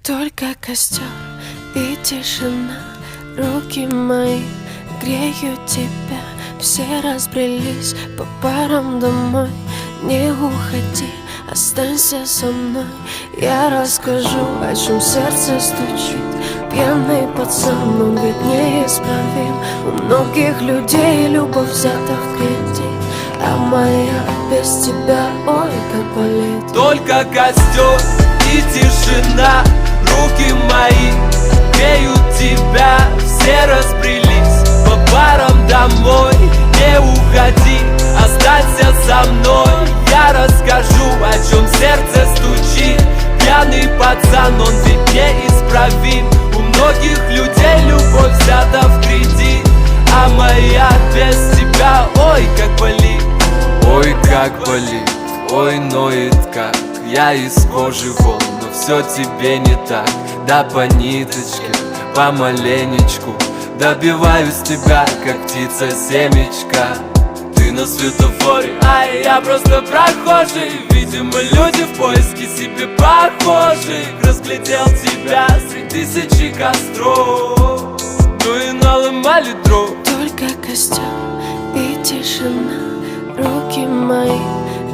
Только костер и тишина, руки мои греют тебя. Все разбрелись по парам домой. Не уходи, останься со мной. Я расскажу, о чем сердце стучит. Пьяный пацан, он ведь неисправим. У многих людей любовь взята в кредит, а моя без тебя, ой, как болит. Только костер и тишина, руки мои греют тебя. Все разбрелись по парам домой. Не уходи, останься со мной. Я расскажу, о чем сердце стучит. Пьяный пацан, он ведь неисправим. У многих людей любовь взята в кредит, а моя без тебя, ой, как болит. Ой, как болит, ой, ноет как. Я из кожи вон, но все тебе не так. Да по ниточке, помаленечку добиваюсь тебя, как птица семечка. Ты на светофоре, а я просто прохожий. Видимо, люди в поиске себе похожих. Разглядел тебя среди тысячи костров, ну и наломали дров. Только костер и тишина, руки мои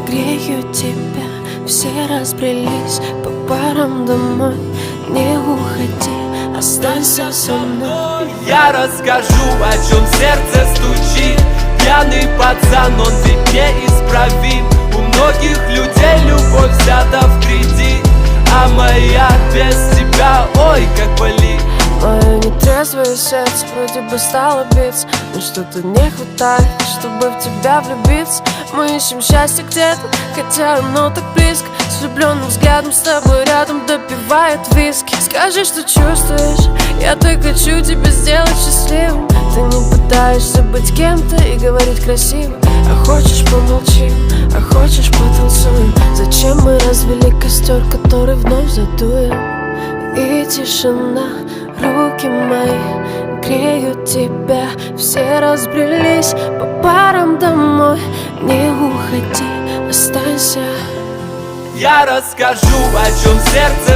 греют тебя. Все разбрелись по парам домой. Не уходи, останься со мной. Я расскажу, о чем сердце стучит. Пьяный пацан, он ведь неисправим. У многих людей любовь взята в кредит, а моя без тебя, ой, как болит. Мое нетрезвое сердце вроде бы стало биться, но что-то не хватает, чтобы в тебя влюбиться. Мы ищем счастье где-то, хотя оно так близко. С влюбленным взглядом с тобой рядом допивают виски. Скажи, что чувствуешь, я так хочу тебя сделать счастливым. Ты не пытаешься быть кем-то и говорить красиво. А хочешь помолчим, а хочешь потанцуем. Зачем мы развели костер, который вновь задуем? И тишина, руки мои греют тебя. Все разбрелись по парам домой. Не уходи, останься. Я расскажу, о чем сердце